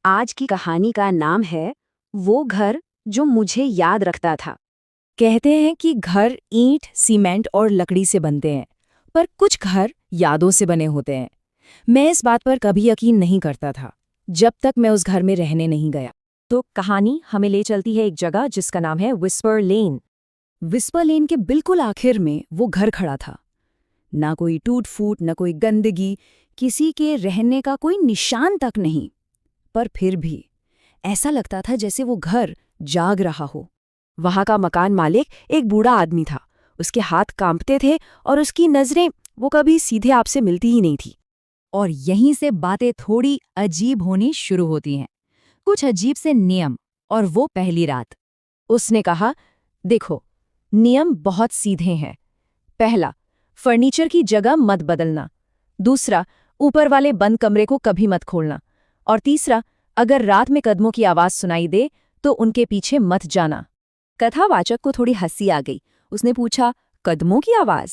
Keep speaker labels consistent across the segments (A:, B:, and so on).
A: आज की कहानी का नाम है वो घर जो मुझे याद रखता था।
B: कहते हैं कि घर ईंट, सीमेंट और लकड़ी से बनते हैं, पर कुछ घर यादों से बने होते हैं। मैं इस बात पर कभी यकीन नहीं करता था, जब तक मैं उस घर में रहने नहीं गया।
C: तो कहानी हमें ले चलती है एक जगह जिसका नाम है विस्पर लेन।
B: विस्पर लेन के बिल्कुल आखिर में वो घर खड़ा था। ना कोई टूट फूट, न कोई गंदगी, किसी के रहने का कोई निशान तक नहीं। पर फिर भी ऐसा लगता था जैसे वो घर जाग रहा हो।
C: वहां का मकान मालिक एक बूढ़ा आदमी था। उसके हाथ कांपते थे और उसकी नजरें वो कभी सीधे आपसे मिलती ही नहीं थी।
B: और यहीं से बातें थोड़ी अजीब होनी शुरू होती हैं। कुछ अजीब से नियम, और वो पहली रात।
C: उसने कहा, देखो, नियम बहुत सीधे हैं। पहला, फर्नीचर की जगह मत बदलना। दूसरा, ऊपर वाले बंद कमरे को कभी मत खोलना। और तीसरा, अगर रात में कदमों की आवाज सुनाई दे तो उनके पीछे मत जाना।
A: कथावाचक को थोड़ी हंसी आ गई। उसने पूछा, कदमों की आवाज?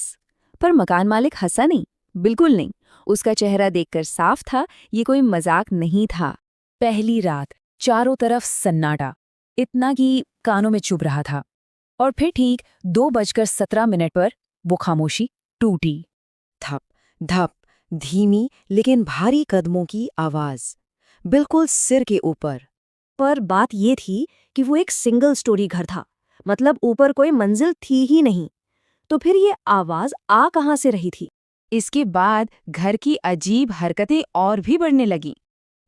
A: पर मकान मालिक हंसा नहीं, बिल्कुल नहीं। उसका चेहरा देखकर साफ था ये कोई मजाक नहीं था।
B: पहली रात, चारों तरफ सन्नाटा, इतना कि कानों में चुभ रहा था। और फिर ठीक 2:17 पर वो खामोशी टूटी।
D: धप धप, धीमी लेकिन भारी कदमों की आवाज, बिल्कुल सिर के ऊपर।
A: पर बात ये थी कि वो एक सिंगल स्टोरी घर था, मतलब ऊपर कोई मंजिल थी ही नहीं। तो फिर ये आवाज आ कहाँ से रही थी?
C: इसके बाद घर की अजीब हरकतें और भी बढ़ने लगीं।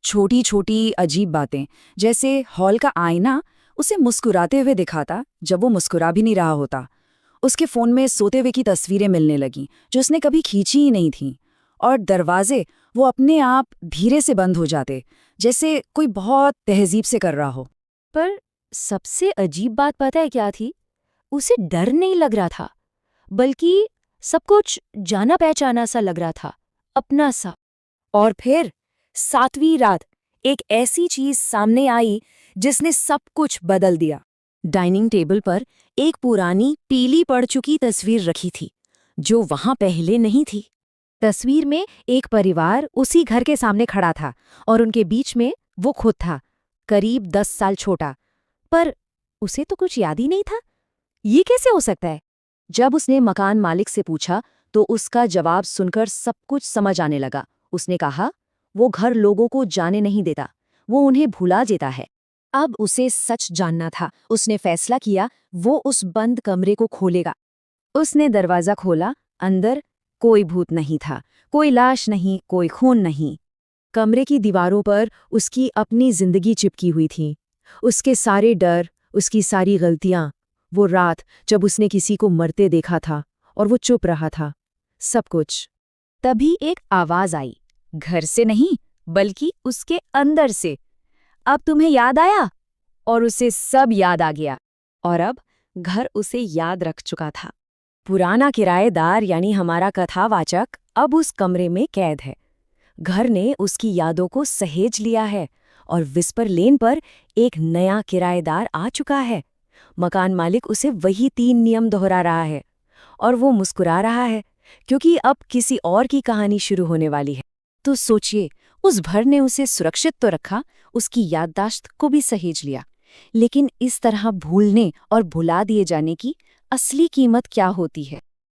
B: छोटी छोटी अजीब बातें, जैसे हॉल का आईना उसे मुस्कुराते हुए दिखाता जब वो मुस्कुरा भी नहीं रहा होता। उसके फोन में सोते हुए की तस्वीरें मिलने लगीं जो उसने कभी खींची ही नहीं थीं। और दरवाजे वो अपने आप धीरे से बंद हो जाते, जैसे कोई बहुत तहजीब से कर रहा हो।
A: पर सबसे अजीब बात पता है क्या थी? उसे डर नहीं लग रहा था, बल्कि सब कुछ जाना पहचाना सा लग रहा था, अपना सा। और फिर 7वीं रात एक ऐसी चीज सामने आई जिसने सब कुछ बदल दिया। डाइनिंग टेबल पर एक पुरानी पीली पड़ चुकी तस्वीर रखी थी, जो वहां पहले नहीं थी। तस्वीर में एक परिवार उसी घर के सामने खड़ा था और उनके बीच में वो खुद था, करीब 10 साल छोटा। पर उसे तो कुछ याद ही नहीं था। ये कैसे हो सकता है? जब उसने मकान मालिक से पूछा तो उसका जवाब सुनकर सब कुछ समझ आने लगा। उसने कहा, वो घर लोगों को जाने नहीं देता, वो उन्हें भुला देता है। अब उसे सच जानना था। उसने फैसला किया वो उस बंद कमरे को खोलेगा। उसने दरवाजा खोला। अंदर कोई भूत नहीं था, कोई लाश नहीं, कोई खून नहीं। कमरे की दीवारों पर उसकी अपनी जिंदगी चिपकी हुई थी, उसके सारे डर, उसकी सारी गलतियां। वो रात जब उसने किसी को मरते देखा था और वो चुप रहा था, सब कुछ। तभी एक आवाज आई, घर से नहीं बल्कि उसके अंदर से। अब तुम्हें याद आया? और उसे सब याद आ गया। और अब घर उसे याद रख चुका था। पुराना किराएदार यानी हमारा कथावाचक अब उस कमरे में कैद है। घर ने उसकी यादों को सहेज लिया है और विस्पर लेन पर एक नया किराएदार आ चुका है। मकान मालिक उसे वही 3 नियम दोहरा रहा है और वो मुस्कुरा रहा है, क्योंकि अब किसी और की कहानी शुरू होने वाली है। तो सोचिए, उस घर ने उसे सुरक्षित तो रखा, उसकी याददाश्त को भी सहेज लिया, लेकिन इस तरह भूलने और भुला दिए जाने की असली कीमत क्या होती है?